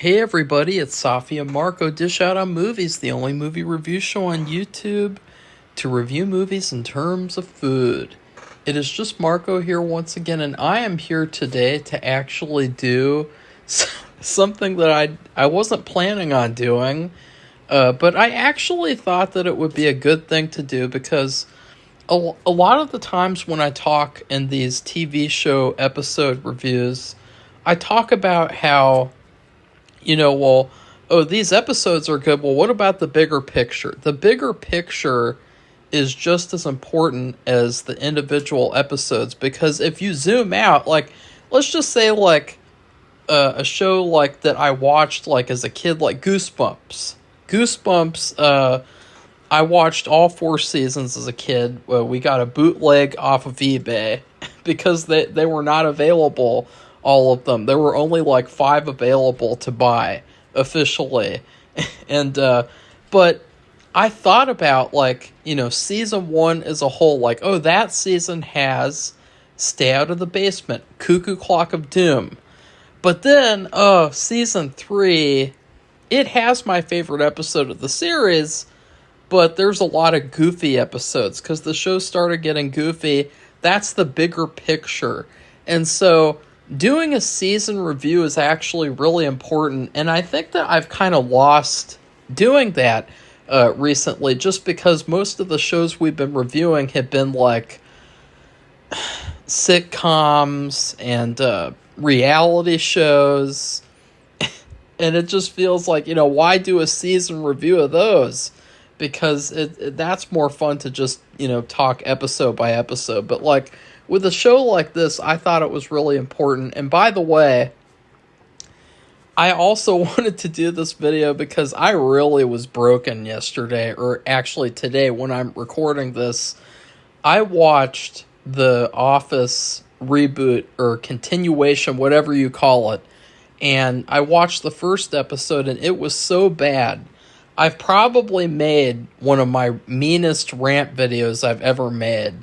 Hey everybody, it's Safi and Marco Dish Out on Movies, the only movie review show on YouTube to review movies in terms of food. It is just Marco here once again, and I am here today to actually do something that I wasn't planning on doing, but I actually thought that it would be a good thing to do because a lot of the times when I talk in these TV show episode reviews, I talk about how these episodes are good. Well, what about the bigger picture? The bigger picture is just as important as the individual episodes because if you zoom out, like, let's just say, like, a show like that I watched, like, as a kid, like Goosebumps. I watched all 4 seasons as a kid. We got a bootleg off of eBay because they were not available, all of them. There were only like 5 available to buy officially. And but I thought about, like, season 1 as a whole, like, oh, that season has Stay Out of the Basement, Cuckoo Clock of Doom. But then season 3, it has my favorite episode of the series, but there's a lot of goofy episodes because the show started getting goofy. That's the bigger picture. And so doing a season review is actually really important, and I think that I've kind of lost doing that recently, just because most of the shows we've been reviewing have been like sitcoms and reality shows, and it just feels like, why do a season review of those? Because that's more fun to just, talk episode by episode. But, like, with a show like this, I thought it was really important. And by the way, I also wanted to do this video because I really was broken yesterday, or actually today when I'm recording this. I watched the Office reboot or continuation, whatever you call it. And I watched the first episode and it was so bad. I've probably made one of my meanest rant videos I've ever made.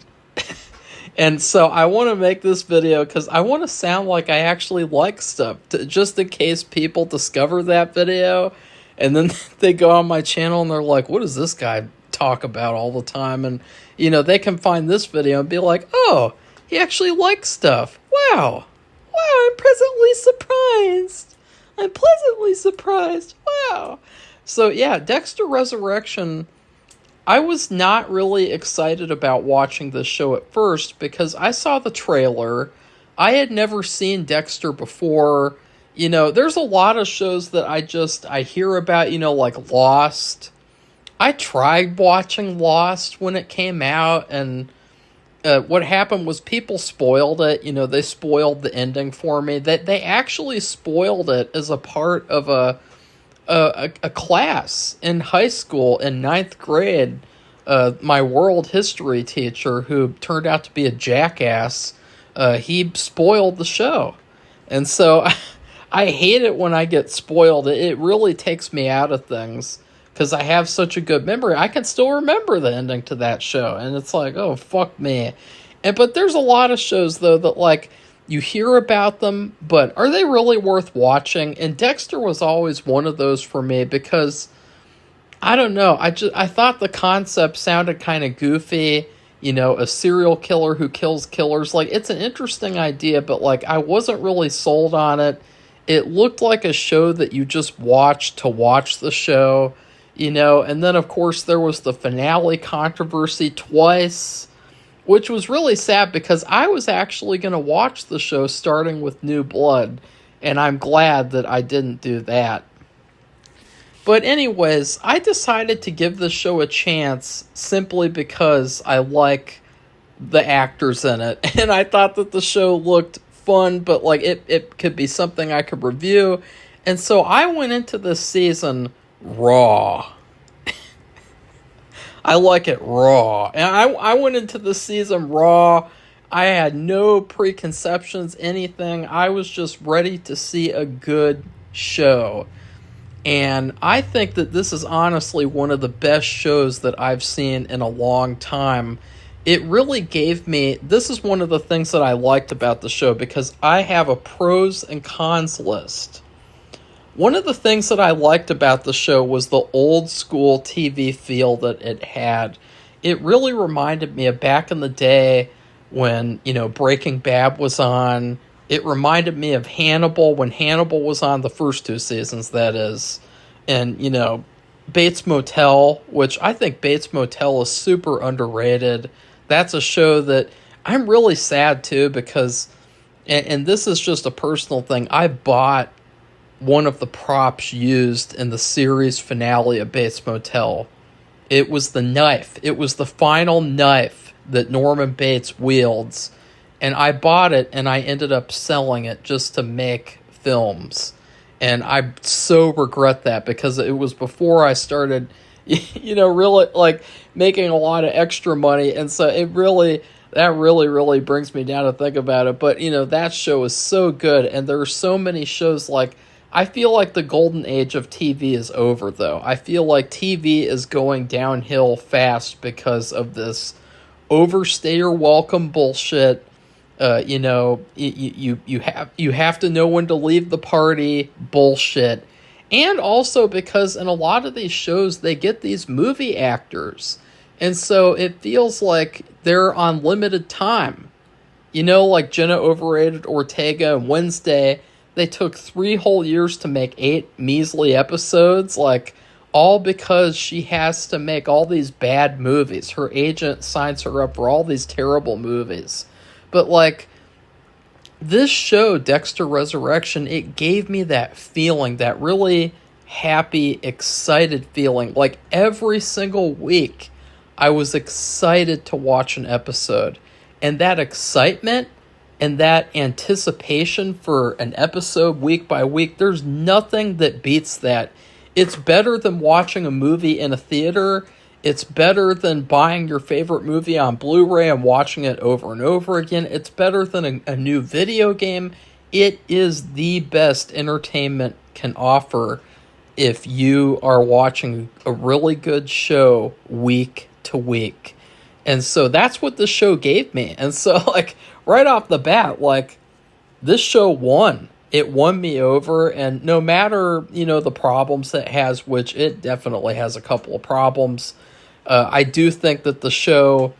And so I want to make this video because I want to sound like I actually like stuff, just in case people discover that video and then they go on my channel and they're like, what does this guy talk about all the time? And, they can find this video and be like, oh, he actually likes stuff. Wow, I'm pleasantly surprised. Wow. So yeah, Dexter Resurrection, I was not really excited about watching this show at first because I saw the trailer. I had never seen Dexter before. There's a lot of shows that I hear about, like Lost. I tried watching Lost when it came out, and what happened was people spoiled it. They spoiled the ending for me. They actually spoiled it as a part of a class in high school in 9th grade. My world history teacher, who turned out to be a jackass, he spoiled the show. And so I hate it when I get spoiled. It really takes me out of things because I have such a good memory. I can still remember the ending to that show, and it's like, oh, fuck me. But there's a lot of shows, though, that, like, you hear about them, but are they really worth watching? And Dexter was always one of those for me because, I don't know, I thought the concept sounded kind of goofy. A serial killer who kills killers. Like, it's an interesting idea, but, like, I wasn't really sold on it. It looked like a show that you just watched to watch the show, And then, of course, there was the finale controversy twice, which was really sad because I was actually going to watch the show starting with New Blood, and I'm glad that I didn't do that. But anyways, I decided to give this show a chance simply because I like the actors in it, and I thought that the show looked fun, but, like, it could be something I could review. And so I went into this season raw. I like it raw. And I went into the season raw. I had no preconceptions, anything. I was just ready to see a good show. And I think that this is honestly one of the best shows that I've seen in a long time. It really gave me... This is one of the things that I liked about the show because I have a pros and cons list. one of the things that I liked about the show was the old school TV feel that it had. It really reminded me of back in the day when, Breaking Bad was on. It reminded me of Hannibal when Hannibal was on, the first two seasons, that is. And, Bates Motel, which I think Bates Motel is super underrated. That's a show that I'm really sad too because, and this is just a personal thing, I bought one of the props used in the series finale of Bates Motel. It was the knife. It was the final knife that Norman Bates wields. And I bought it and I ended up selling it just to make films. And I so regret that because it was before I started, really like making a lot of extra money. And so that really brings me down to think about it. But, that show is so good. And there are so many shows like, I feel like the golden age of TV is over, though. I feel like TV is going downhill fast because of this overstay your welcome bullshit. You have to know when to leave the party bullshit. And also because in a lot of these shows, they get these movie actors. And so it feels like they're on limited time. Like Jenna Overrated Ortega and Wednesday, they took 3 whole years to make 8 measly episodes, like, all because she has to make all these bad movies. Her agent signs her up for all these terrible movies. But, like, this show, Dexter Resurrection, it gave me that feeling, that really happy, excited feeling. Like, every single week, I was excited to watch an episode. And that excitement and that anticipation for an episode week by week, there's nothing that beats that. It's better than watching a movie in a theater. It's better than buying your favorite movie on Blu-ray and watching it over and over again. It's better than a new video game. It is the best entertainment can offer if you are watching a really good show week to week. And so that's what this show gave me. And so, like, right off the bat, like, this show won. It won me over, and no matter, the problems it has, which it definitely has a couple of problems, I do think that the show,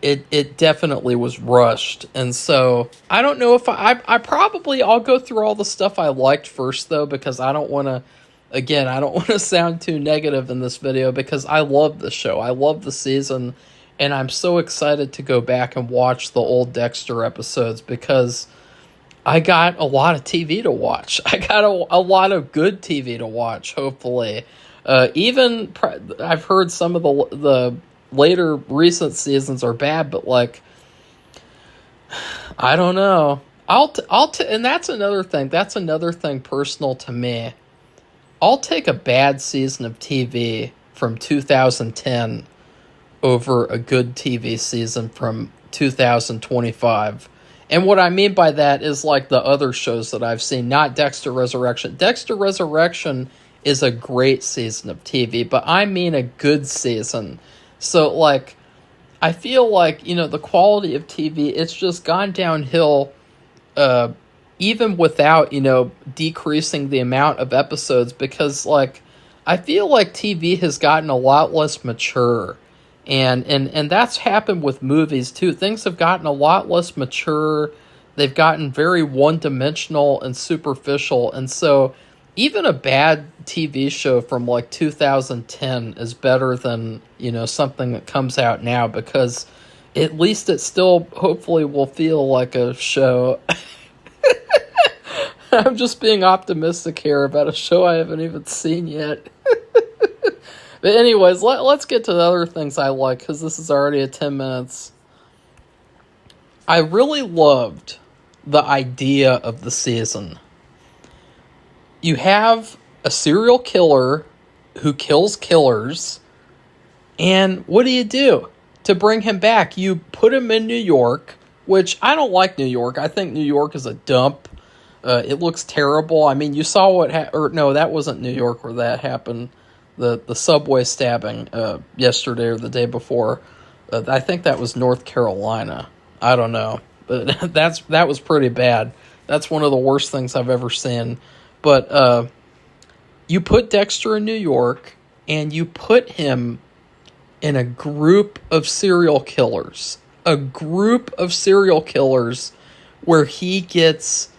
it definitely was rushed. And so, I don't know if I'll go through all the stuff I liked first, though, because I don't want to sound too negative in this video, because I love the show. I love the season. And I'm so excited to go back and watch the old Dexter episodes because I got a lot of TV to watch. I got a lot of good TV to watch, hopefully. I've heard some of the later recent seasons are bad, but, like, I don't know. And that's another thing. That's another thing personal to me. I'll take a bad season of TV from 2010 over a good TV season from 2025. And what I mean by that is like the other shows that I've seen, not Dexter Resurrection. Dexter Resurrection is a great season of TV, but I mean a good season. So, like, I feel like, the quality of TV, it's just gone downhill, even without, decreasing the amount of episodes, because, like, I feel like TV has gotten a lot less mature. And that's happened with movies too. Things have gotten a lot less mature. They've gotten very one-dimensional and superficial. And so even a bad TV show from like 2010 is better than, something that comes out now, because at least it still hopefully will feel like a show. I'm just being optimistic here about a show I haven't even seen yet. But anyways, let's get to the other things I like, because this is already at 10 minutes. I really loved the idea of the season. You have a serial killer who kills killers, and what do you do to bring him back? You put him in New York, which I don't like New York. I think New York is a dump. It looks terrible. I mean, you saw no, that wasn't New York where that happened. The subway stabbing yesterday or the day before. I think that was North Carolina. I don't know. But that was pretty bad. That's one of the worst things I've ever seen. But You put Dexter in New York, and you put him in a group of serial killers. A group of serial killers where he gets,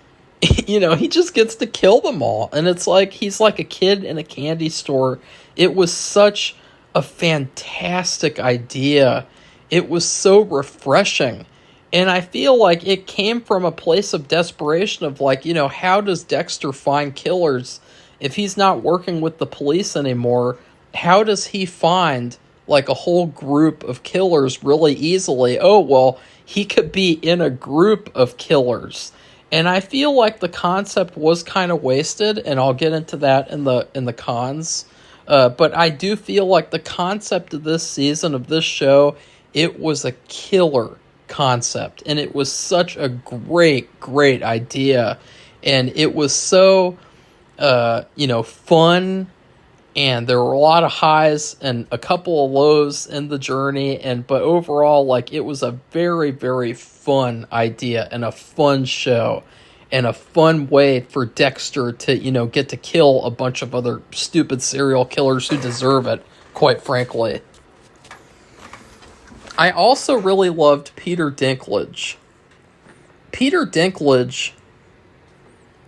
he just gets to kill them all. And it's like he's like a kid in a candy store. It was such a fantastic idea. It was so refreshing. And I feel like it came from a place of desperation of like, how does Dexter find killers if he's not working with the police anymore? How does he find like a whole group of killers really easily? Oh, well, he could be in a group of killers. And I feel like the concept was kind of wasted, and I'll get into that in the cons. But I do feel like the concept of this season of this show, it was a killer concept, and it was such a great idea, and it was so fun, and there were a lot of highs and a couple of lows in the journey, but overall, like, it was a very, very fun idea and a fun show and a fun way for Dexter to get to kill a bunch of other stupid serial killers who deserve it, quite frankly. I also really loved Peter Dinklage. Peter Dinklage,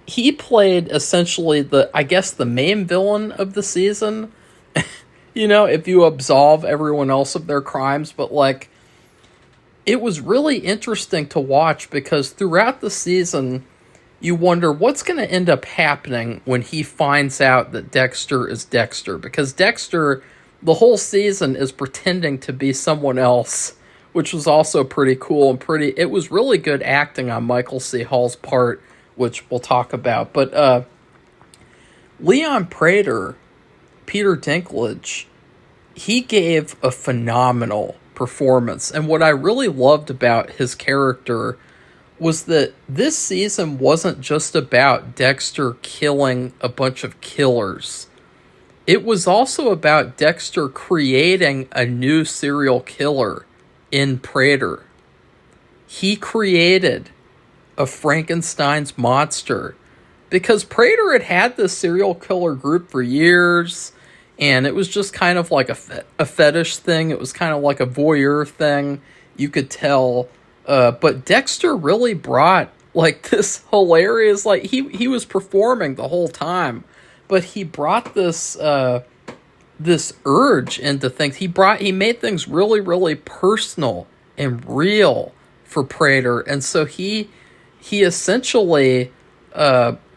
he played essentially the main villain of the season. If you absolve everyone else of their crimes, but like, it was really interesting to watch because throughout the season, you wonder what's going to end up happening when he finds out that Dexter is Dexter, because Dexter, the whole season, is pretending to be someone else, which was also pretty cool and it was really good acting on Michael C. Hall's part, which we'll talk about. But Leon Prater, Peter Dinklage, he gave a phenomenal performance. And what I really loved about his character was that this season wasn't just about Dexter killing a bunch of killers. It was also about Dexter creating a new serial killer in Prater. He created a Frankenstein's monster because Prater had this serial killer group for years, and it was just kind of like a fetish thing. It was kind of like a voyeur thing, you could tell. But Dexter really brought like this hilarious, like he was performing the whole time, but he brought this this urge into things. He made things really, really personal and real for Prater, and so he essentially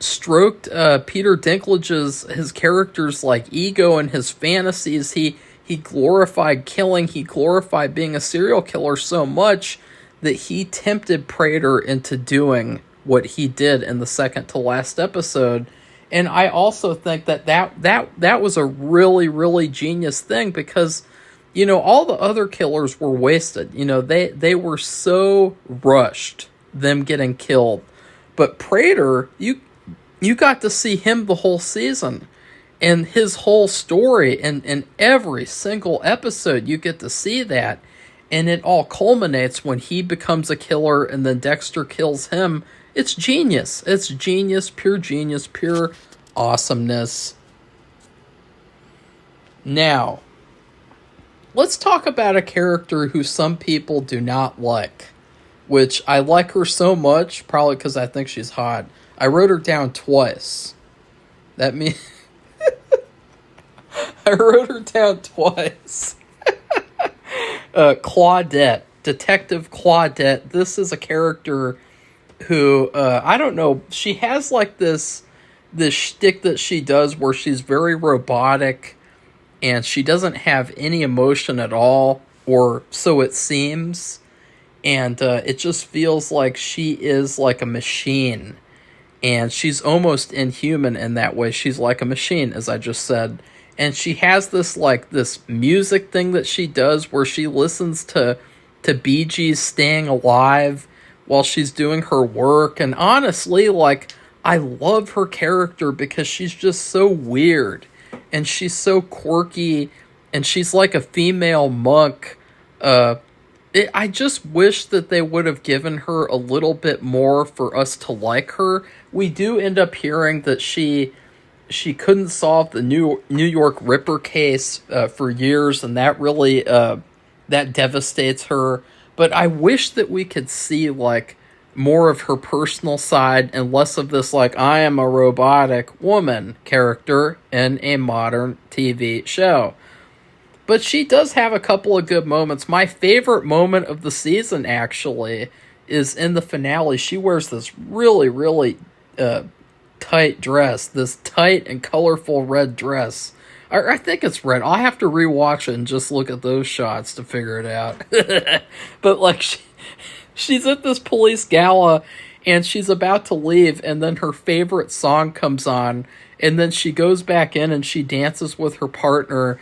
stroked Peter Dinklage's his character's like ego and his fantasies. He glorified killing. He glorified being a serial killer so much that he tempted Prater into doing what he did in the second to last episode. And I also think that was a really, really genius thing because, all the other killers were wasted. They were so rushed, them getting killed. But Prater, you got to see him the whole season. And his whole story, and in every single episode, you get to see that. And it all culminates when he becomes a killer and then Dexter kills him. It's genius. It's genius, pure awesomeness. Now, let's talk about a character who some people do not like, which I like her so much, probably because I think she's hot. I wrote her down twice. That means I wrote her down twice. Claudette, Detective Claudette. This is a character who, I don't know, she has like this shtick that she does where she's very robotic and she doesn't have any emotion at all, or so it seems. And it just feels like she is like a machine. And she's almost inhuman in that way. She's like a machine, as I just said. And she has this music thing that she does where she listens to Bee Gees Staying Alive while she's doing her work. And honestly, like, I love her character because she's just so weird. And she's so quirky. And she's like a female monk. I just wish that they would have given her a little bit more for us to like her. We do end up hearing that she she couldn't solve the New York Ripper case for years, and that really that devastates her. But I wish that we could see like more of her personal side and less of this like I am a robotic woman character in a modern TV show. But she does have a couple of good moments. My favorite moment of the season actually is in the finale. She wears this really, really tight dress, this tight and colorful red dress. I think it's red. I'll have to rewatch it and just look at those shots to figure it out. But like she's at this police gala and she's about to leave, and then her favorite song comes on, and then she goes back in and she dances with her partner.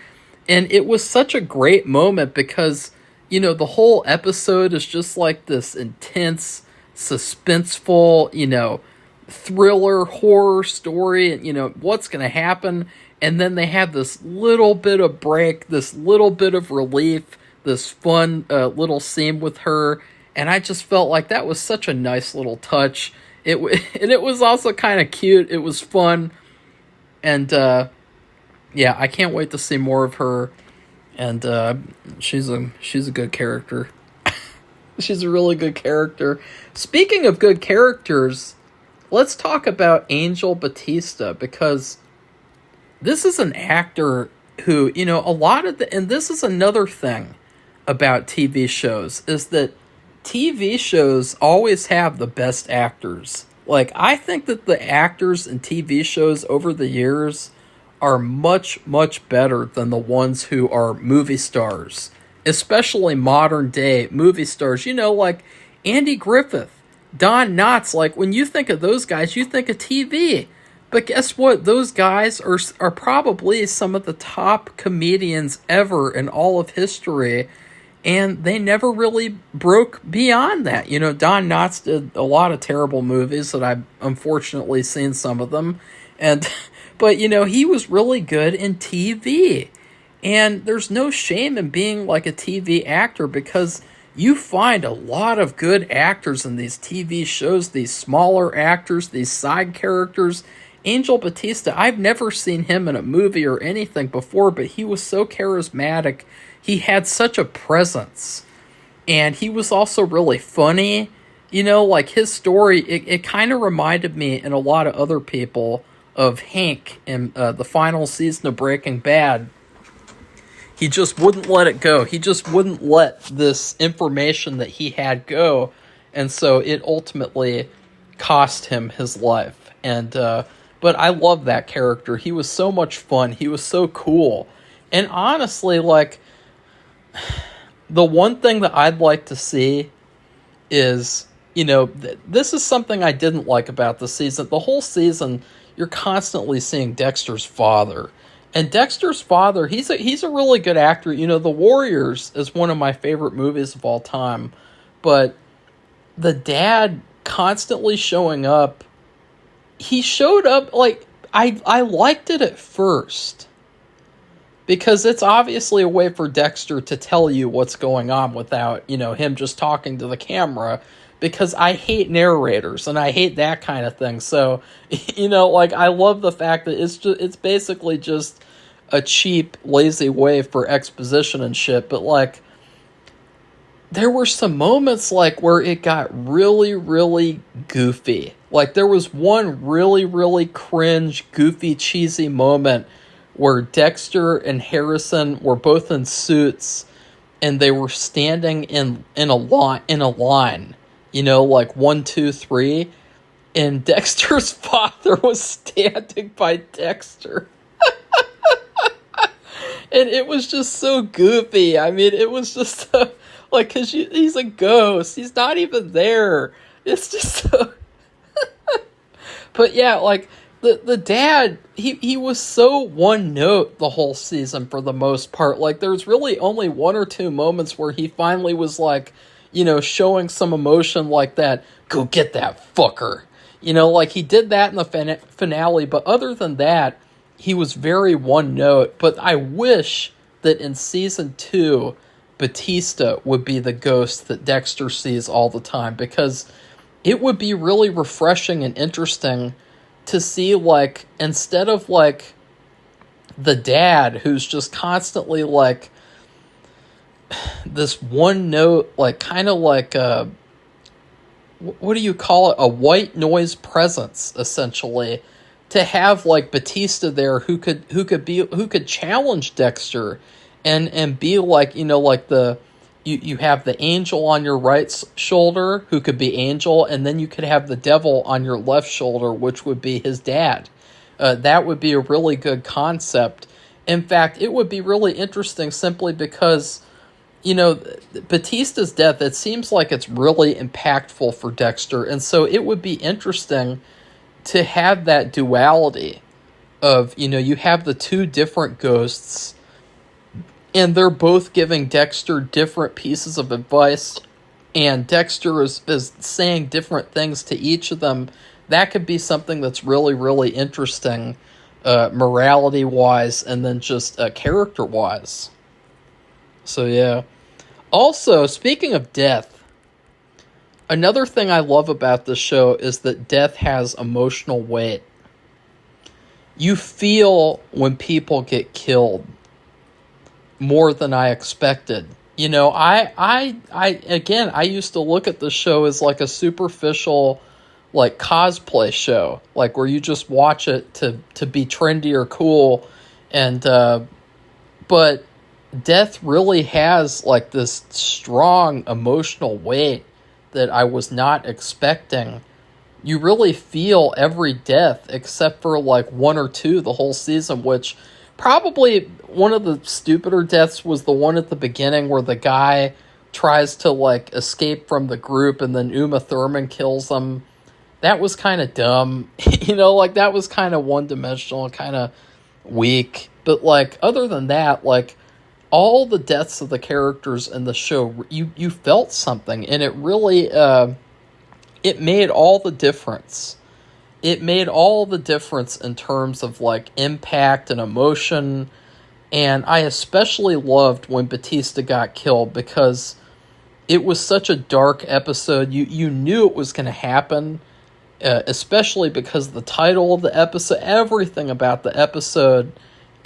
And it was such a great moment because, you know, the whole episode is just like this intense, suspenseful, you know, thriller, horror story, and, you know, what's going to happen. And then they have this little bit of break, this little bit of relief, this fun little scene with her. And I just felt like that was such a nice little touch. And it was also kind of cute. It was fun. And, yeah, I can't wait to see more of her. And she's a good character. She's a really good character. Speaking of good characters, let's talk about Angel Batista, because this is an actor who, you know, and this is another thing about TV shows, is that TV shows always have the best actors. Like, I think that the actors in TV shows over the years are much, much better than the ones who are movie stars, especially modern day movie stars. You know, like Andy Griffith, Don Knotts. Like, when you think of those guys, you think of TV. But guess what? Those guys are probably some of the top comedians ever in all of history, and they never really broke beyond that. You know, Don Knotts did a lot of terrible movies that I've unfortunately seen some of them, but, you know, he was really good in TV. And there's no shame in being like a TV actor, because you find a lot of good actors in these TV shows, these smaller actors, these side characters. Angel Batista, I've never seen him in a movie or anything before, but he was so charismatic. He had such a presence. And he was also really funny. You know, like his story, it kind of reminded me and a lot of other people of Hank in the final season of Breaking Bad. He just wouldn't let it go. He just wouldn't let this information that he had go. And so it ultimately cost him his life. And but I love that character. He was so much fun. He was so cool. And honestly, like, the one thing that I'd like to see is, you know, this is something I didn't like about the season. The whole season, you're constantly seeing Dexter's father. And Dexter's father, he's a really good actor. You know, The Warriors is one of my favorite movies of all time. But the dad constantly showing up, he showed up, like, I liked it at first, because it's obviously a way for Dexter to tell you what's going on without, you know, him just talking to the camera, because I hate narrators and I hate that kind of thing. So, you know, like, I love the fact that it's basically just a cheap, lazy way for exposition and shit. But, like, there were some moments, like, where it got really, really goofy. Like, there was one really, really cringe, goofy, cheesy moment where Dexter and Harrison were both in suits, and they were standing in a line, you know, like 1, 2, 3, and Dexter's father was standing by Dexter. And it was just so goofy. I mean, it was just so, like, because he's a ghost. He's not even there. It's just so... But yeah, like, the dad, he was so one note the whole season for the most part. Like, there's really only 1 or 2 moments where he finally was, like, you know, showing some emotion like that. Go get that fucker. You know, like, he did that in the finale, but other than that, he was very one note. But I wish that in season 2, Batista would be the ghost that Dexter sees all the time, because it would be really refreshing and interesting to see, like, instead of, like, the dad who's just constantly, like, this one note, like, kind of like what do you call it? A white noise presence, essentially. To have, like, Batista there who could challenge Dexter and be like, like you have the angel on your right shoulder who could be Angel, and then you could have the devil on your left shoulder, which would be his dad. That would be a really good concept. In fact, it would be really interesting simply because, Batista's death, it seems like it's really impactful for Dexter, and so it would be interesting to have that duality of, you have the two different ghosts, and they're both giving Dexter different pieces of advice, and Dexter is saying different things to each of them. That could be something that's really, really interesting, morality-wise, and then just character-wise. So, yeah. Also, speaking of death, another thing I love about this show is that death has emotional weight. You feel when people get killed more than I expected. I used to look at this show as like a superficial, like, cosplay show, like where you just watch it to be trendy or cool, and but death really has, like, this strong emotional weight that I was not expecting. You really feel every death except for, like, one or two the whole season, which probably one of the stupider deaths was the one at the beginning where the guy tries to, like, escape from the group and then Uma Thurman kills him. That was kind of dumb. That was kind of one-dimensional and kind of weak. But, like, other than that, like, all the deaths of the characters in the show, you felt something, and it really, it made all the difference. It made all the difference in terms of, like, impact and emotion, and I especially loved when Batista got killed because it was such a dark episode. You knew it was going to happen, especially because of the title of the episode, everything about the episode.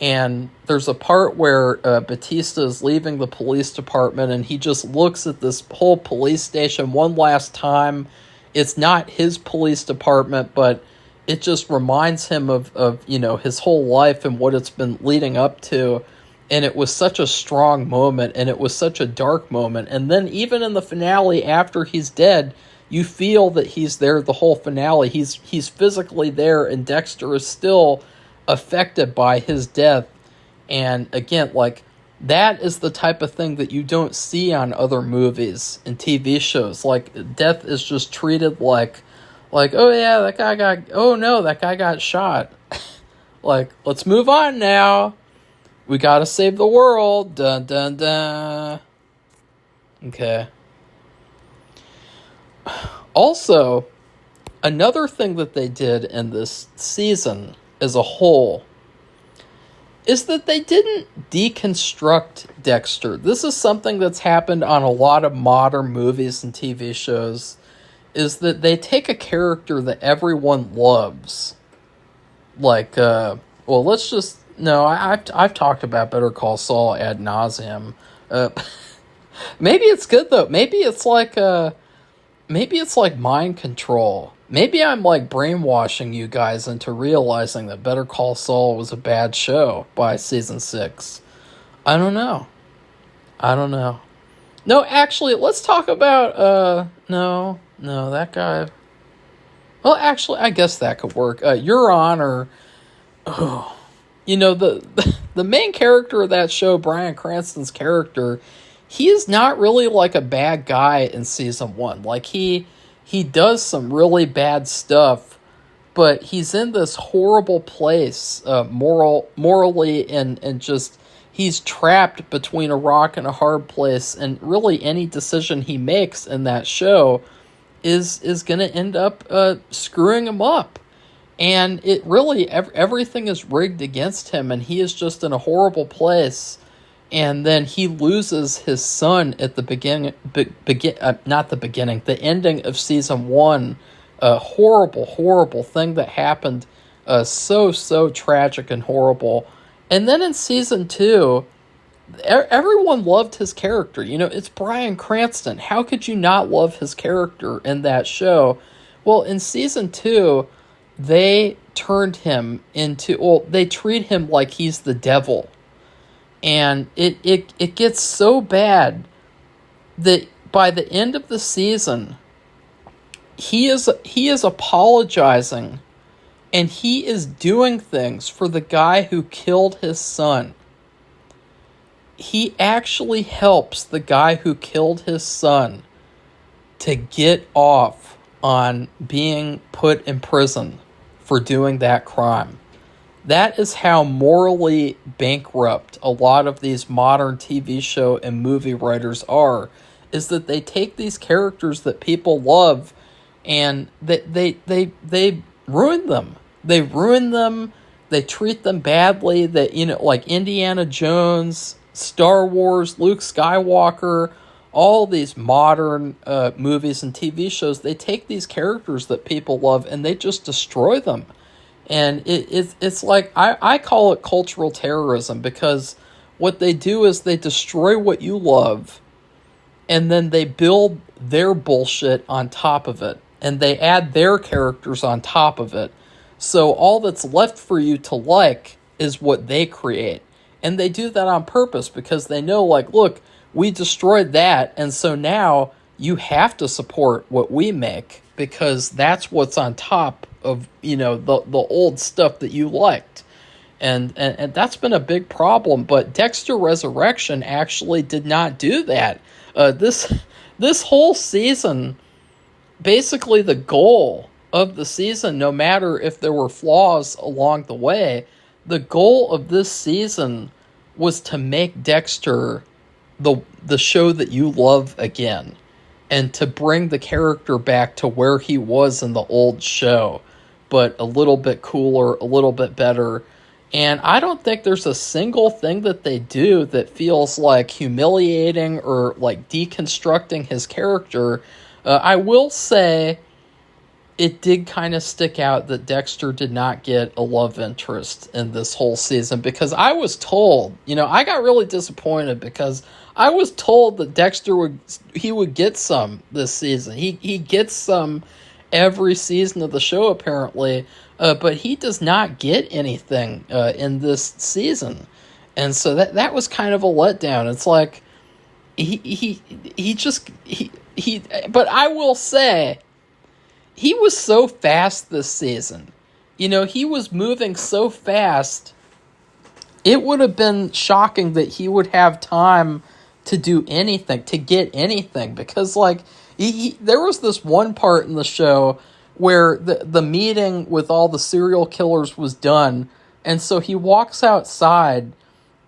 And there's a part where Batista is leaving the police department, and he just looks at this whole police station one last time. It's not his police department, but it just reminds him of his whole life and what it's been leading up to. And it was such a strong moment, and it was such a dark moment. And then even in the finale, after he's dead, you feel that he's there the whole finale. He's physically there, and Dexter is still affected by his death. And again, like, that is the type of thing that you don't see on other movies and TV shows. Like, death is just treated like oh yeah, that guy got shot. Like, let's move on now. We gotta save the world. Dun dun dun. Okay. Also, another thing that they did in this season as a whole is that they didn't deconstruct Dexter. This is something that's happened on a lot of modern movies and TV shows, is that they take a character that everyone loves. Like, I've talked about Better Call Saul ad nauseum. Maybe it's good though. Maybe it's like mind control. Maybe I'm, like, brainwashing you guys into realizing that Better Call Saul was a bad show by season 6. I don't know. No, actually, let's talk about, no, that guy. Well, actually, I guess that could work. Your Honor, the main character of that show, Bryan Cranston's character, he is not really, like, a bad guy in season 1. Like, he does some really bad stuff, but he's in this horrible place, morally, and just, he's trapped between a rock and a hard place, and really any decision he makes in that show is going to end up screwing him up. And it really, everything is rigged against him, and he is just in a horrible place. And then he loses his son at the the ending of season 1. A horrible, horrible thing that happened. So tragic and horrible. And then in season 2, everyone loved his character. It's Bryan Cranston. How could you not love his character in that show? Well, in season 2, they turned him into, they treat him like he's the devil. And it gets so bad that by the end of the season, he is apologizing, and he is doing things for the guy who killed his son. He actually helps the guy who killed his son to get off on being put in prison for doing that crime. That is how morally bankrupt a lot of these modern TV show and movie writers are, is that they take these characters that people love and they ruin them. They ruin them. They treat them badly. That, like Indiana Jones, Star Wars, Luke Skywalker, all these modern movies and TV shows, they take these characters that people love and they just destroy them. And it's like, I call it cultural terrorism, because what they do is they destroy what you love, and then they build their bullshit on top of it, and they add their characters on top of it. So all that's left for you to like is what they create. And they do that on purpose, because they know, like, look, we destroyed that, and so now you have to support what we make, because that's what's on top of, the old stuff that you liked. And that's been a big problem. But Dexter Resurrection actually did not do that. This whole season, basically the goal of the season, no matter if there were flaws along the way, the goal of this season was to make Dexter the show that you love again, and to bring the character back to where he was in the old show, but a little bit cooler, a little bit better. And I don't think there's a single thing that they do that feels like humiliating or like deconstructing his character. I will say it did kind of stick out that Dexter did not get a love interest in this whole season, because I was told, I got really disappointed, because I was told that Dexter would get some this season. He gets some every season of the show, apparently, but he does not get anything in this season. And so that was kind of a letdown. It's like he but I will say, he was so fast this season. He was moving so fast, it would have been shocking that he would have time to do anything, to get anything. Because, like, there was this one part in the show where the meeting with all the serial killers was done, and so he walks outside,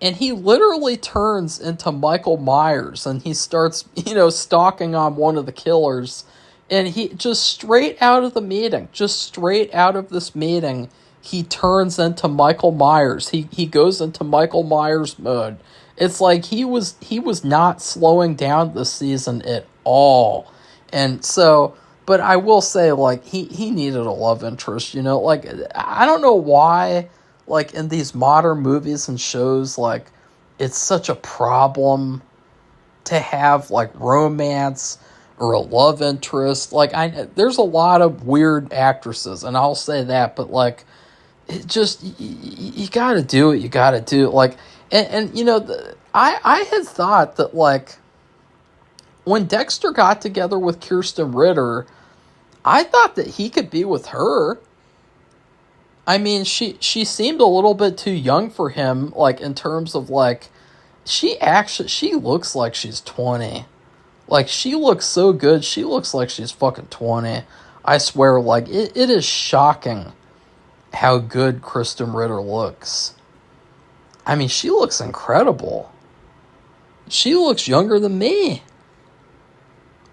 and he literally turns into Michael Myers, and he starts, stalking on one of the killers. And he just straight out of the meeting, he turns into Michael Myers. He goes into Michael Myers mode. It's like he was not slowing down this season at all. And so, but I will say, like, he needed a love interest, like, I don't know why, like, in these modern movies and shows, like, it's such a problem to have, like, romance or a love interest. Like, there's a lot of weird actresses, and I'll say that, but, like, it just, you gotta do what you gotta do. Like, and I had thought that, like, when Dexter got together with Kirsten Ritter, I thought that he could be with her. I mean, she seemed a little bit too young for him, like, in terms of, like, she looks like she's 20. Like, she looks so good. She looks like she's fucking 20. I swear, like, it is shocking how good Kristen Ritter looks. I mean, she looks incredible. She looks younger than me.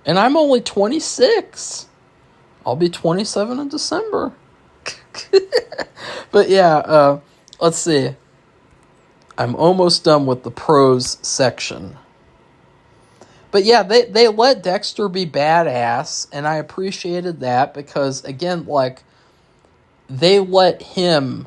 And I'm only 26. I'll be 27 in December. But yeah, let's see. I'm almost done with the pros section. But yeah, they let Dexter be badass, and I appreciated that, because, again, like, they let him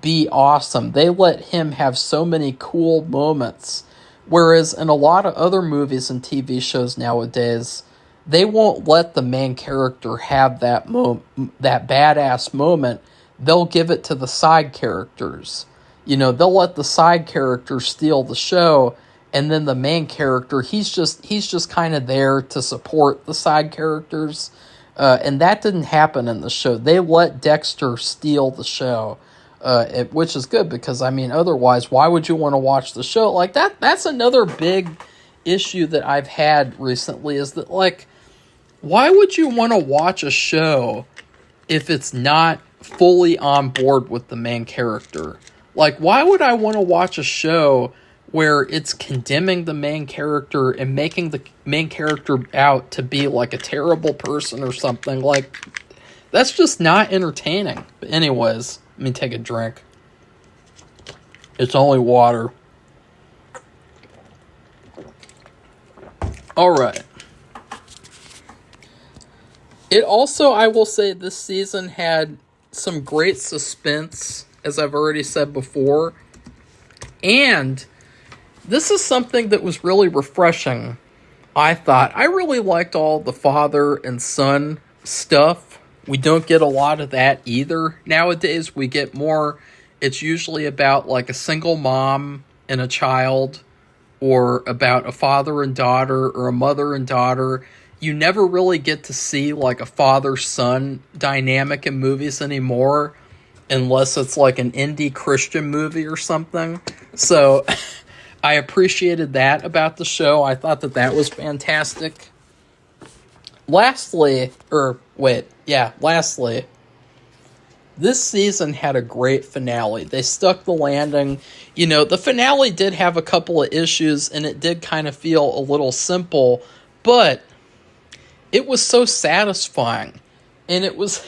be awesome. They let him have so many cool moments. Whereas in a lot of other movies and TV shows nowadays, they won't let the main character have that badass moment. They'll give it to the side characters. They'll let the side characters steal the show, and then the main character, he's just kind of there to support the side characters. And that didn't happen in the show. They let Dexter steal the show, which is good because, otherwise, why would you want to watch the show? Like, that's another big issue that I've had recently is that, like, why would you want to watch a show if it's not fully on board with the main character? Like, why would I want to watch a show where it's condemning the main character and making the main character out to be like a terrible person or something? Like, that's just not entertaining. But anyways, let me take a drink. It's only water. All right. It also, I will say, this season had some great suspense, as I've already said before. And this is something that was really refreshing, I thought. I really liked all the father and son stuff. We don't get a lot of that either. Nowadays, we get more. It's usually about like a single mom and a child, or about a father and daughter, or a mother and daughter. You never really get to see like a father-son dynamic in movies anymore, unless it's like an indie Christian movie or something. So I appreciated that about the show. I thought that was fantastic. Lastly, this season had a great finale. They stuck the landing. The finale did have a couple of issues, and it did kind of feel a little simple, but it was so satisfying. And it was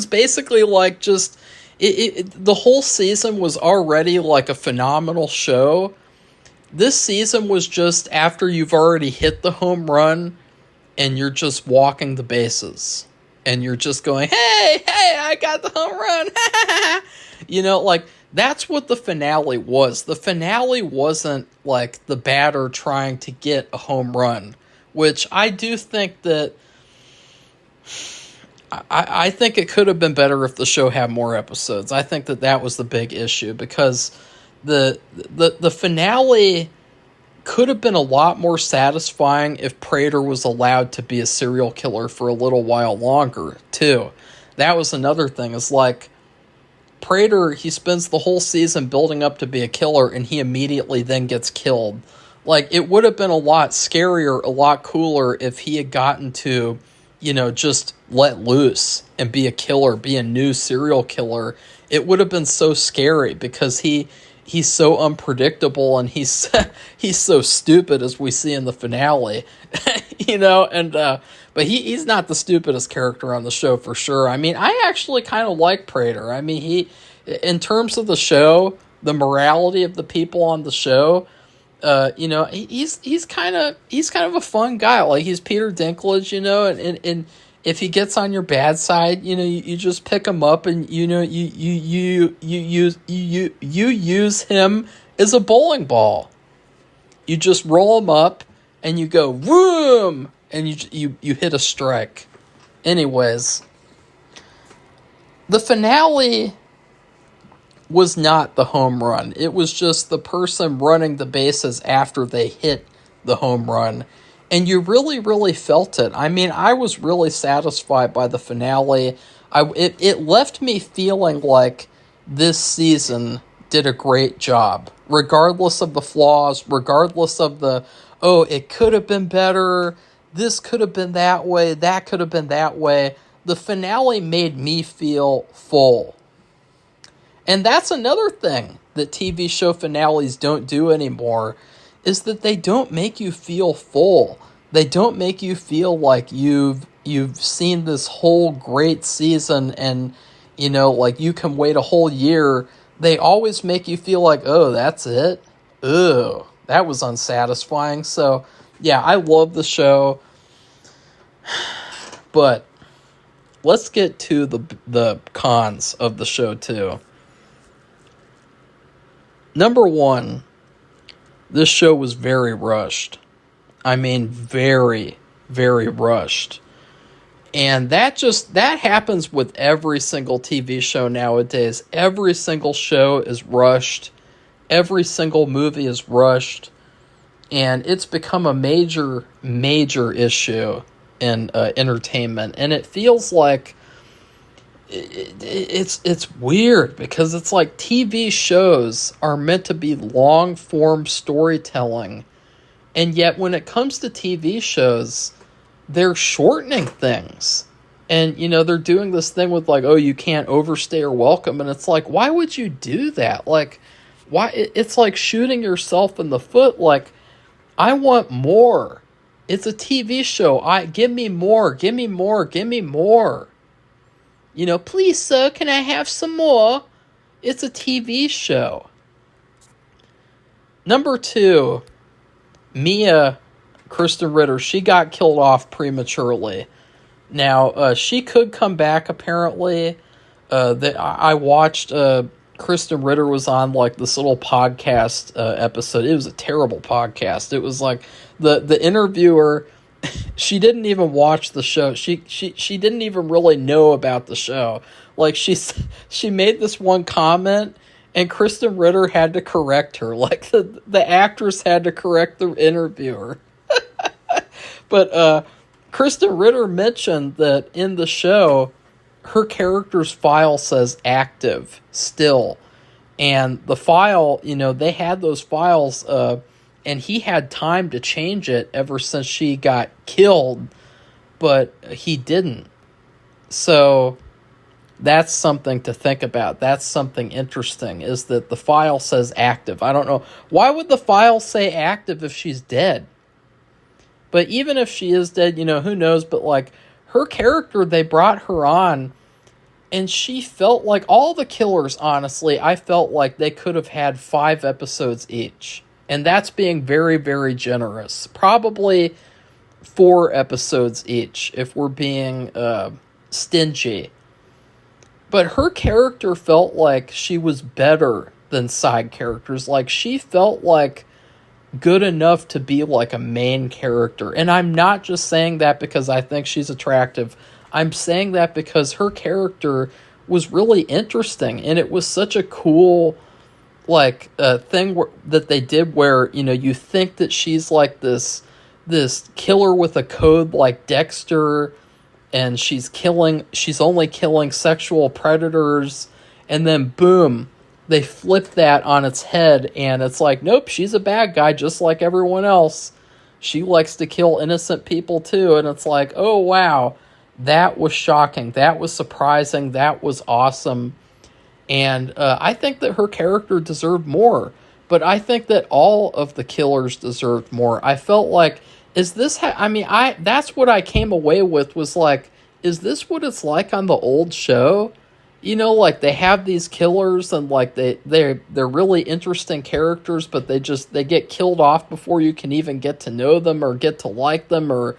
basically like just, the whole season was already like a phenomenal show. This season was just after you've already hit the home run and you're just walking the bases. And you're just going, hey, I got the home run. Like, that's what the finale was. The finale wasn't like the batter trying to get a home run, which I do think that I think it could have been better if the show had more episodes. I think that was the big issue, because the finale could have been a lot more satisfying if Prater was allowed to be a serial killer for a little while longer, too. That was another thing, is like, Prater, he spends the whole season building up to be a killer, and he immediately then gets killed. Like, it would have been a lot scarier, a lot cooler if he had gotten to, just let loose and be a killer, be a new serial killer. It would have been so scary, because he's so unpredictable, and he's so stupid, as we see in the finale, but he's not the stupidest character on the show for sure. I actually kind of like Prater. He, in terms of the show, the morality of the people on the show, he's kind of a fun guy. Like, he's Peter Dinklage, and if he gets on your bad side, you just pick him up, and you use him as a bowling ball. You just roll him up, and you go vroom, and you hit a strike. Anyways, the finale was not the home run. It was just the person running the bases after they hit the home run. And you really, really felt it. I was really satisfied by the finale. It left me feeling like this season did a great job. Regardless of the flaws, regardless of it could have been better, this could have been that way, that could have been that way. The finale made me feel full. And that's another thing that TV show finales don't do anymore, is that they don't make you feel full. They don't make you feel like you've seen this whole great season and, like you can wait a whole year. They always make you feel like, oh, that's it? Ugh, that was unsatisfying. So, yeah, I love the show. But let's get to the cons of the show too. Number one, this show was very rushed. I mean, very, very rushed. And that happens with every single TV show nowadays. Every single show is rushed. Every single movie is rushed. And it's become a major, major issue in entertainment. And it feels like it's weird because it's like TV shows are meant to be long-form storytelling. And yet when it comes to TV shows, they're shortening things. And, they're doing this thing with like, oh, you can't overstay your welcome. And it's like, why would you do that? Like, why? It's like shooting yourself in the foot. Like, I want more. It's a TV show. Give me more. Give me more. Give me more. Please, sir, can I have some more? It's a TV show. Number two, Mia Kristen Ritter, she got killed off prematurely. Now, she could come back, apparently. I watched Kristen Ritter was on, like, this little podcast episode. It was a terrible podcast. It was, like, the interviewer, she didn't even watch the show. She didn't even really know about the show. Like, she made this one comment, and Kristen Ritter had to correct her. Like, the actress had to correct the interviewer. But Kristen Ritter mentioned that in the show, her character's file says active still. And the file, they had those files, and he had time to change it ever since she got killed, but he didn't. So that's something to think about. That's something interesting, is that the file says active. I don't know. Why would the file say active if she's dead? But even if she is dead, who knows? But, like, her character, they brought her on, and she felt like all the killers, honestly, I felt like they could have had 5 episodes each. And that's being very, very generous. Probably 4 episodes each, if we're being stingy. But her character felt like she was better than side characters. Like, she felt like good enough to be like a main character. And I'm not just saying that because I think she's attractive. I'm saying that because her character was really interesting, and it was such a cool thing that they did where, you think that she's like this killer with a code like Dexter, and she's only killing sexual predators, and then boom, they flip that on its head, and it's like, nope, she's a bad guy just like everyone else. She likes to kill innocent people too, and it's like, oh wow, that was shocking, that was surprising, that was awesome. And I think that her character deserved more, but I think that all of the killers deserved more. I felt like, is this that's what I came away with, was like, is this what it's like on the old show? Like, they have these killers, and like they're really interesting characters, but they get killed off before you can even get to know them or get to like them or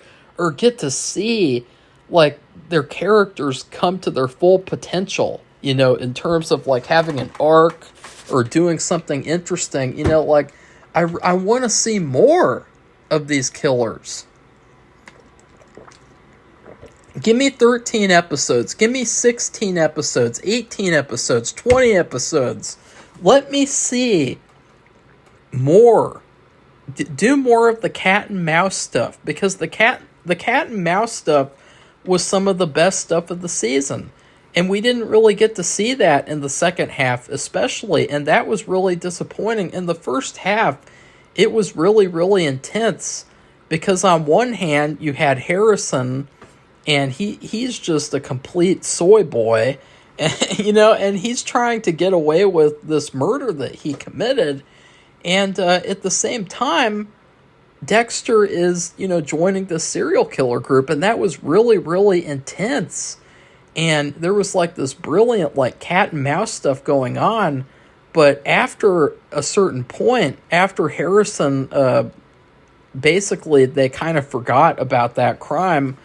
get to see like their characters come to their full potential, in terms of like having an arc or doing something interesting. Like, I want to see more of these killers. Give me 13 episodes. Give me 16 episodes, 18 episodes, 20 episodes. Let me see more. Do more of the cat and mouse stuff, because the cat and mouse stuff was some of the best stuff of the season. And we didn't really get to see that in the second half, especially, and that was really disappointing. In the first half, it was really, really intense, because on one hand, you had Harrison, and he's just a complete soy boy, and, and he's trying to get away with this murder that he committed, and at the same time, Dexter is, joining the serial killer group, and that was really, really intense. And there was like this brilliant like cat and mouse stuff going on, but after a certain point, after Harrison, basically they kind of forgot about that crime,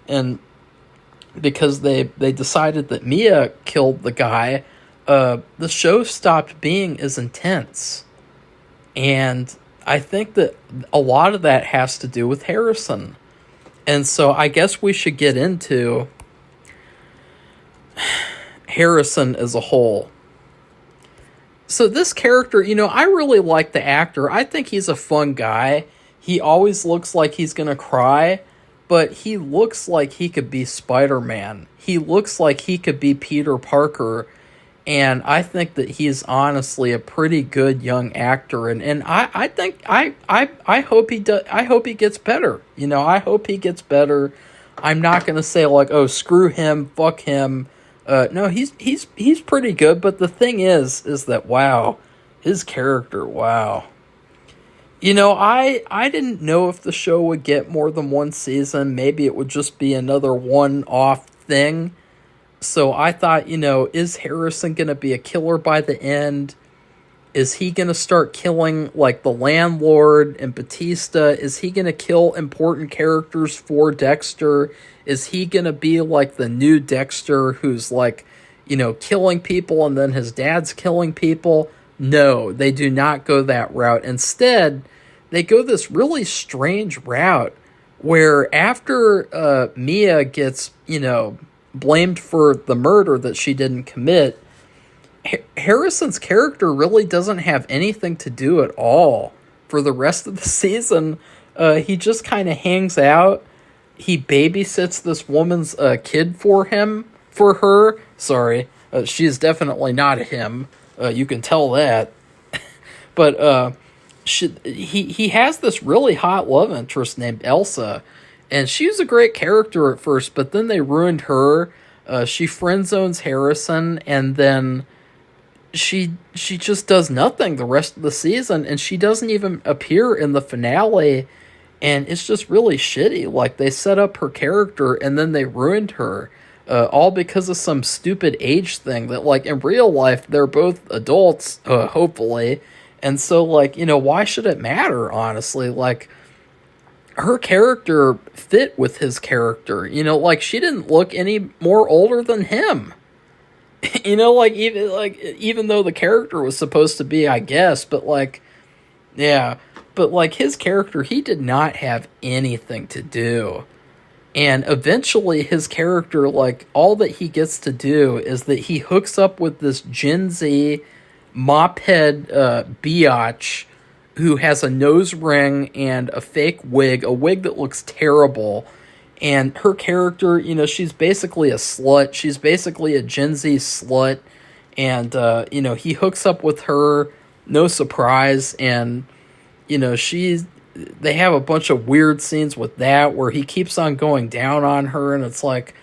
and because they decided that Mia killed the guy, the show stopped being as intense. And I think that a lot of that has to do with Harrison. And so I guess we should get into Harrison as a whole. So this character, I really like the actor. I think he's a fun guy. He always looks like he's going to cry, but he looks like he could be Spider-Man. He looks like he could be Peter Parker. And I think that he's honestly a pretty good young actor. And I think I hope he does. I hope he gets better. I hope he gets better. I'm not going to say like, oh, screw him, fuck him. No, he's pretty good, but the thing is that, wow, his character, wow. I didn't know if the show would get more than one season. Maybe it would just be another one-off thing. So I thought, is Harrison going to be a killer by the end? Is he going to start killing, like, the landlord and Batista? Is he going to kill important characters for Dexter? Is he going to be, like, the new Dexter who's, like, killing people and then his dad's killing people? No, they do not go that route. Instead, they go this really strange route where after Mia gets, blamed for the murder that she didn't commit, Harrison's character really doesn't have anything to do at all for the rest of the season. He just kind of hangs out. He babysits this woman's kid for her. Sorry, she is definitely not a him. You can tell that. But he has this really hot love interest named Elsa, and she was a great character at first, but then they ruined her. She friend zones Harrison, and then she just does nothing the rest of the season, and she doesn't even appear in the finale, and it's just really shitty. Like, they set up her character, and then they ruined her, all because of some stupid age thing that, like, in real life, they're both adults, hopefully, and so, like, why should it matter, honestly? Like, her character fit with his character, like, she didn't look any more older than him. Even though the character was supposed to be, I guess, but his character, he did not have anything to do. And eventually his character, like, all that he gets to do is that he hooks up with this Gen Z mophead biatch who has a nose ring and a fake wig, a wig that looks terrible. And her character, she's basically a slut. She's basically a Gen Z slut. And, he hooks up with her, no surprise. And, they have a bunch of weird scenes with that where he keeps on going down on her. And it's like,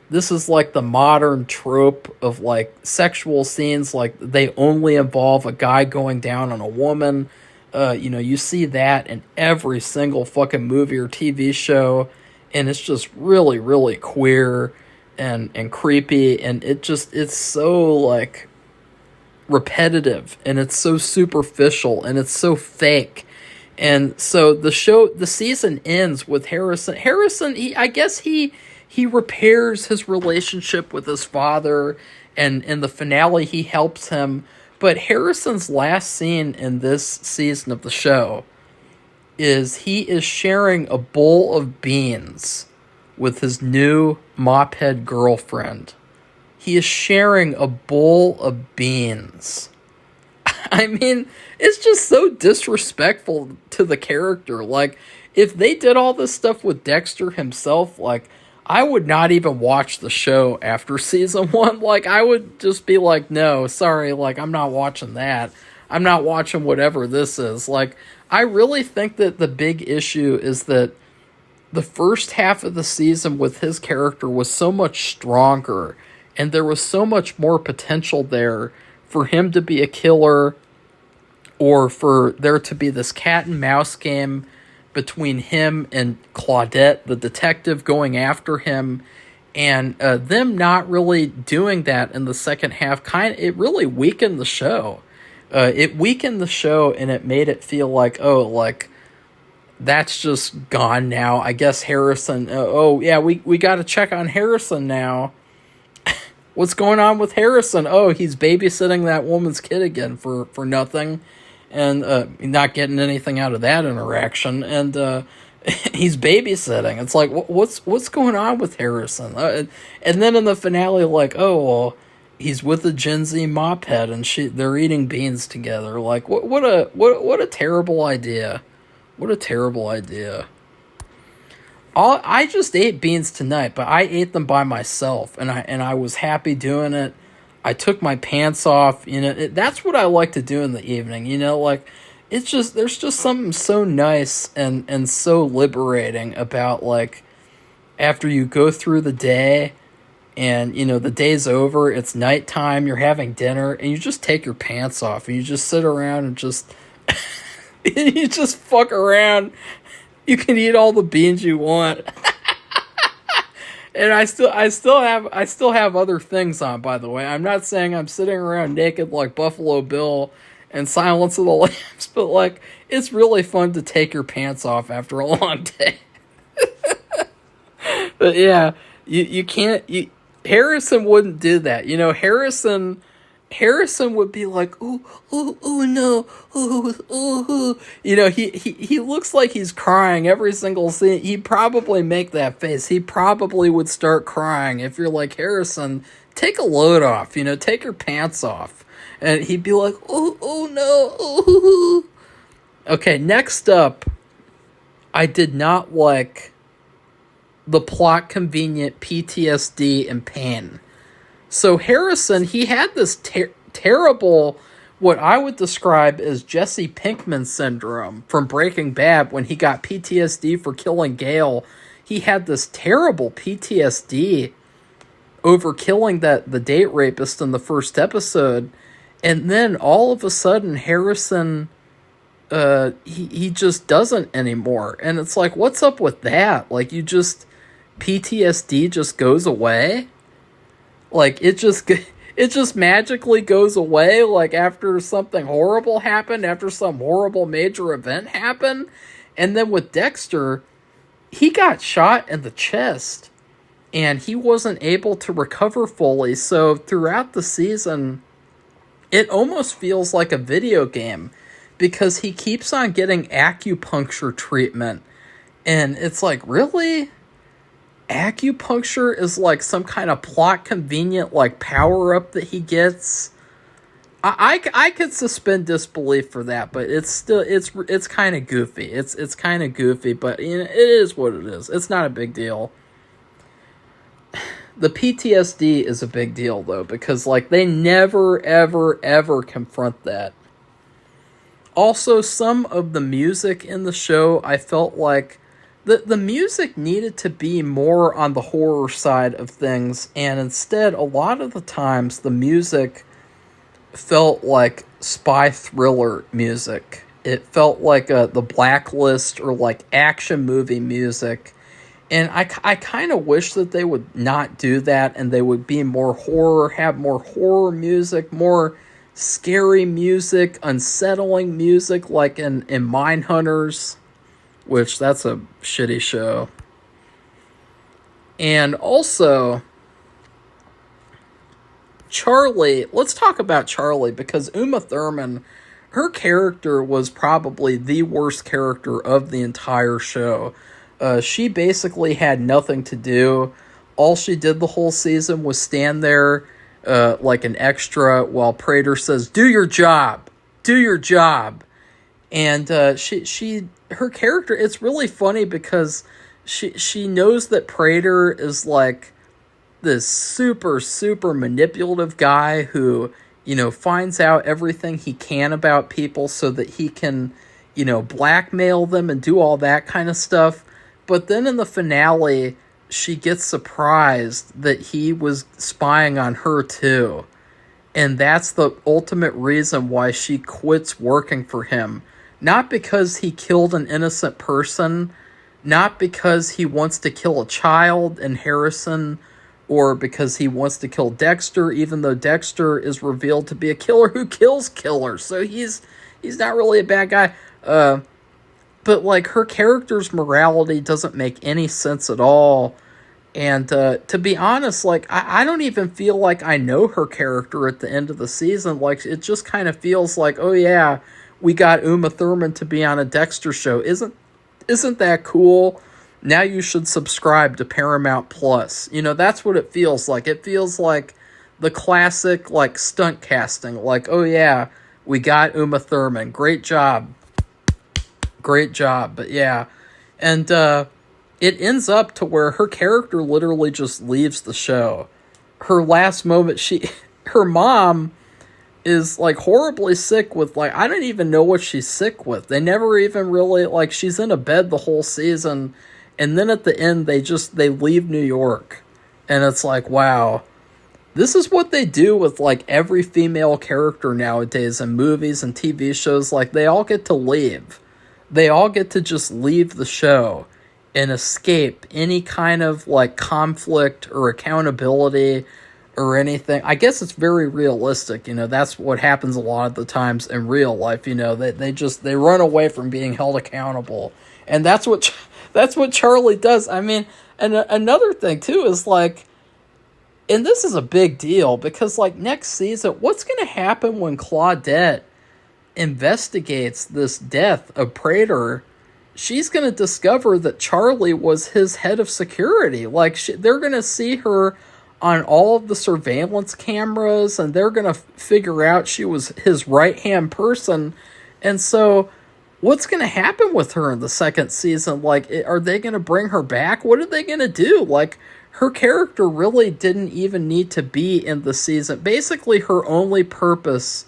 this is like the modern trope of, like, sexual scenes. Like, they only involve a guy going down on a woman. You see that in every single fucking movie or TV show, and it's just really, really queer and creepy, and it's so, like, repetitive, and it's so superficial, and it's so fake. And so the season ends with Harrison, I guess he repairs his relationship with his father, and in the finale he helps him. But Harrison's last scene in this season of the show is he is sharing a bowl of beans with his new mophead girlfriend. He is sharing a bowl of beans. I mean, it's just so disrespectful to the character. Like, if they did all this stuff with Dexter himself, like, I would not even watch the show after season 1. Like, I would just be like, no, sorry, like, I'm not watching that. I'm not watching whatever this is. Like, I really think that the big issue is that the first half of the season with his character was so much stronger, and there was so much more potential there for him to be a killer, or for there to be this cat and mouse game between him and Claudette, the detective, going after him, and them not really doing that in the second half. It really weakened the show. It weakened the show, and it made it feel like, oh, like, that's just gone now. I guess Harrison. Oh yeah, we got to check on Harrison now. What's going on with Harrison? Oh, he's babysitting that woman's kid again for nothing, and not getting anything out of that interaction. And he's babysitting. It's like what's going on with Harrison? And then in the finale, like, oh well, he's with a Gen Z mop head, and they're eating beans together. Like what a terrible idea. What a terrible idea. I just ate beans tonight, but I ate them by myself, and I was happy doing it. I took my pants off. That's what I like to do in the evening. Like it's just there's just something so nice and so liberating about, like, after you go through the day, and the day's over, it's nighttime, you're having dinner, and you just take your pants off, and you just sit around and just you just fuck around. You can eat all the beans you want. And I still have other things on, by the way. I'm not saying I'm sitting around naked like Buffalo Bill and Silence of the Lambs, but, like, it's really fun to take your pants off after a long day. But yeah, you can't. Harrison wouldn't do that. Harrison would be like, oh no, oh. He looks like he's crying every single scene. He'd probably make that face. He probably would start crying if you're like, Harrison, take a load off. Take your pants off, and he'd be like, oh no, oh. Okay, next up, I did not like the plot convenient PTSD and pain. So Harrison, he had this terrible, what I would describe as Jesse Pinkman syndrome from Breaking Bad when he got PTSD for killing Gale. He had this terrible PTSD over killing the date rapist in the first episode. And then all of a sudden, Harrison, he just doesn't anymore. And it's like, what's up with that? Like, PTSD just goes away? Like, it just magically goes away, like, after something horrible happened, after some horrible major event happened. And then with Dexter, he got shot in the chest, and he wasn't able to recover fully. So throughout the season, it almost feels like a video game, because he keeps on getting acupuncture treatment. And it's like, really? Acupuncture is like some kind of plot convenient, like, power up that he gets. I could suspend disbelief for that, but it's kind of goofy. It's kind of goofy, but it is what it is. It's not a big deal. The PTSD is a big deal though, because, like, they never ever confront that. Also, some of the music in the show, I felt like the music needed to be more on the horror side of things, and instead, a lot of the times, the music felt like spy thriller music. It felt like the Blacklist or, like, action movie music, and I kind of wish that they would not do that, and they would be more horror, have more horror music, more scary music, unsettling music, like in Mindhunters, which that's a shitty show. And also, Charlie, let's talk about Charlie, because Uma Thurman, her character was probably the worst character of the entire show. She basically had nothing to do. All she did the whole season was stand there like an extra while Prater says, do your job. And her character, it's really funny because she knows that Prater is like this super, super manipulative guy who, finds out everything he can about people so that he can, blackmail them and do all that kind of stuff. But then in the finale, she gets surprised that he was spying on her too. And that's the ultimate reason why she quits working for him. Not because he killed an innocent person, not because he wants to kill a child in Harrison, or because he wants to kill Dexter, even though Dexter is revealed to be a killer who kills killers. So he's not really a bad guy. but like her character's morality doesn't make any sense at all. And to be honest, like I don't even feel like I know her character at the end of the season. Like it just kind of feels like, oh yeah, we got Uma Thurman to be on a Dexter show. Isn't that cool? Now you should subscribe to Paramount Plus. You know, that's what it feels like. It feels like the classic like stunt casting. Like, oh yeah, we got Uma Thurman. Great job. Great job. But yeah. And it ends up to where her character literally just leaves the show. Her last moment, her mom is like horribly sick with like, I don't even know what she's sick with. They never even really, like, she's in a bed the whole season, and then at the end they leave New York. And it's like, wow, this is what they do with like every female character nowadays in movies and TV shows. Like, they all get to leave. They all get to just leave the show and escape any kind of like conflict or accountability or anything. I guess it's very realistic, you know, that's what happens a lot of the times in real life, you know, they run away from being held accountable. And that's what Charlie does. I mean, and another thing too is like, and this is a big deal because like next season, what's going to happen when Claudette investigates this death of Prater? She's going to discover that Charlie was his head of security. Like, they're going to see her on all of the surveillance cameras, and they're going to figure out she was his right-hand person. And so, what's going to happen with her in the second season? Like, are they going to bring her back? What are they going to do? Like, her character really didn't even need to be in the season. Basically, her only purpose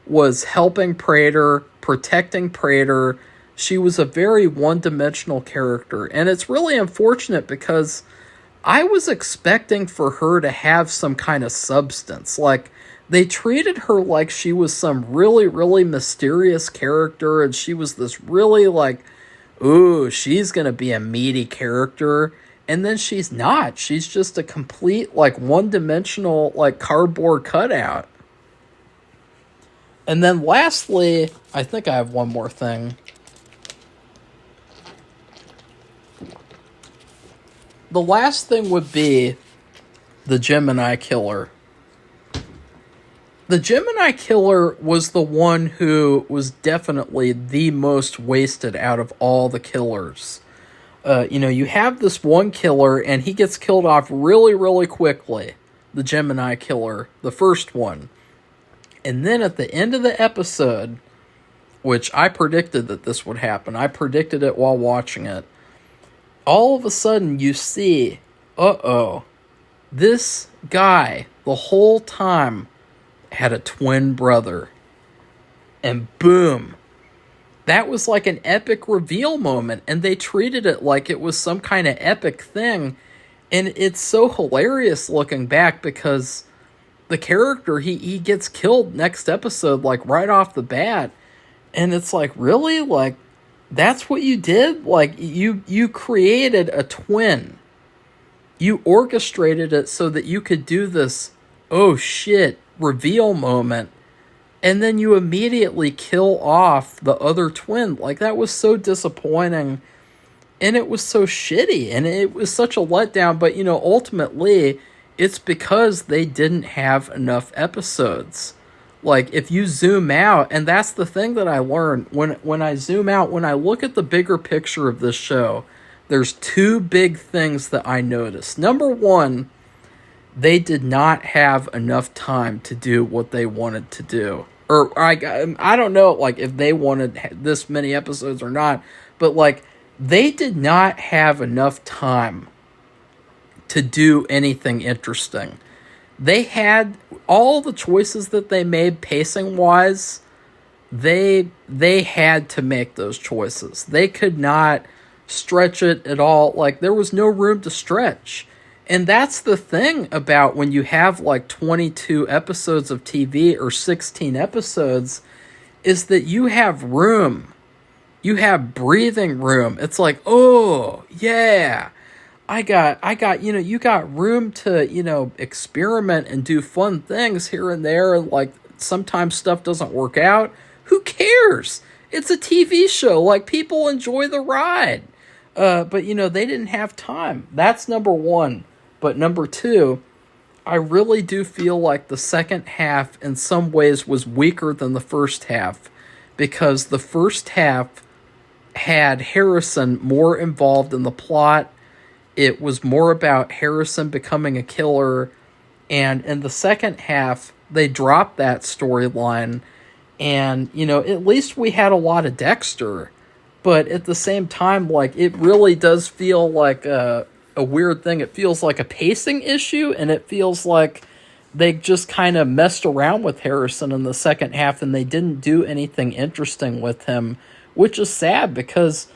was helping Prater, protecting Prater. She was a very one-dimensional character, and it's really unfortunate because I was expecting for her to have some kind of substance. Like, they treated her like she was some really, really mysterious character, and she was this really, like, ooh, she's gonna be a meaty character, and then she's not. She's just a complete, like, one-dimensional, like, cardboard cutout. And then lastly, I think I have one more thing. The last thing would be the Gemini Killer. The Gemini Killer was the one who was definitely the most wasted out of all the killers. You know, you have this one killer, and he gets killed off really, really quickly. The Gemini Killer, the first one. And then at the end of the episode, which I predicted that this would happen. I predicted it while watching it. All of a sudden you see, this guy the whole time had a twin brother. And boom. That was like an epic reveal moment, and they treated it like it was some kind of epic thing. And it's so hilarious looking back because the character, he gets killed next episode, like right off the bat. And it's like, really? Like, that's what you did? Like, you created a twin. You orchestrated it so that you could do this, oh shit, reveal moment. And then you immediately kill off the other twin. Like, that was so disappointing. And it was so shitty. And it was such a letdown. But, you know, ultimately, it's because they didn't have enough episodes. Like, if you zoom out, and that's the thing that I learned, when I zoom out, when I look at the bigger picture of this show, there's two big things that I noticed. Number one, they did not have enough time to do what they wanted to do. Or, I don't know, like, if they wanted this many episodes or not, but, like, they did not have enough time to do anything interesting. They had all the choices that they made pacing wise. They had to make those choices. They could not stretch it at all. Like, there was no room to stretch. And that's the thing about when you have like 22 episodes of TV or 16 episodes, is that you have room. You have breathing room. It's like, oh yeah, I got, you know, you got room to, you know, experiment and do fun things here and there. And like, sometimes stuff doesn't work out. Who cares? It's a TV show. Like, people enjoy the ride. But, you know, they didn't have time. That's number one. But number two, I really do feel like the second half in some ways was weaker than the first half, because the first half had Harrison more involved in the plot. It was more about Harrison becoming a killer, and in the second half, they dropped that storyline, and, you know, at least we had a lot of Dexter, but at the same time, like, it really does feel like a weird thing. It feels like a pacing issue, and it feels like they just kind of messed around with Harrison in the second half, and they didn't do anything interesting with him, which is sad, because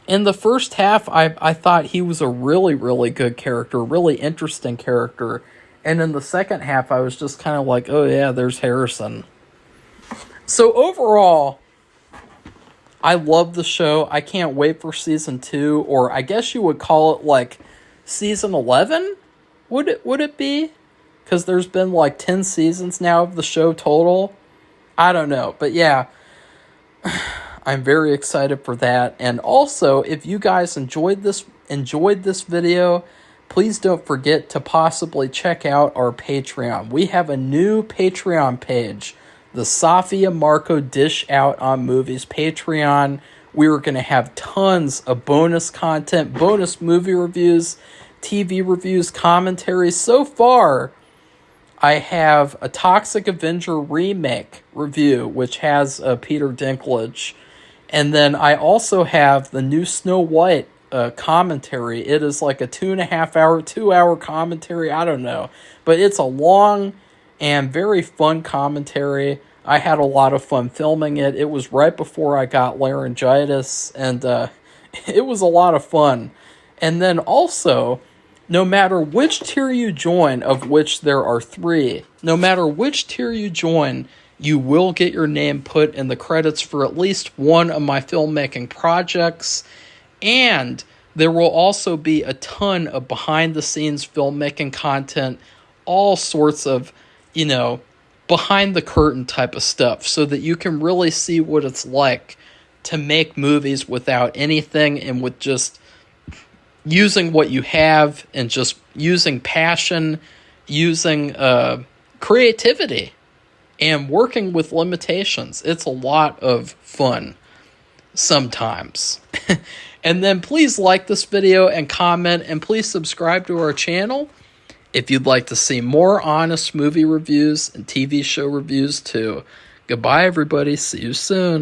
in the first half, I thought he was a really, really good character, really interesting character, and in the second half, I was just kind of like, oh yeah, there's Harrison. So overall, I love the show. I can't wait for season 2, or I guess you would call it like season 11? Would it be? Because there's been like 10 seasons now of the show total. I don't know, but yeah, I'm very excited for that. And also, if you guys enjoyed this video, please don't forget to possibly check out our Patreon. We have a new Patreon page, the Safia Marco Dish Out on Movies Patreon. We are going to have tons of bonus content, bonus movie reviews, TV reviews, commentaries. So far, I have a Toxic Avenger remake review, which has Peter Dinklage. And then I also have the new Snow White commentary. It is like a 2.5 hour, 2 hour commentary. I don't know. But it's a long and very fun commentary. I had a lot of fun filming it. It was right before I got laryngitis, and it was a lot of fun. And then also, no matter which tier you join, of which there are 3, no matter which tier you join, you will get your name put in the credits for at least one of my filmmaking projects, and there will also be a ton of behind-the-scenes filmmaking content, all sorts of, you know, behind-the-curtain type of stuff, so that you can really see what it's like to make movies without anything, and with just using what you have, and just using passion, using creativity, and working with limitations. It's a lot of fun sometimes. And then please like this video and comment, and please subscribe to our channel if you'd like to see more honest movie reviews and TV show reviews too. Goodbye, everybody. See you soon.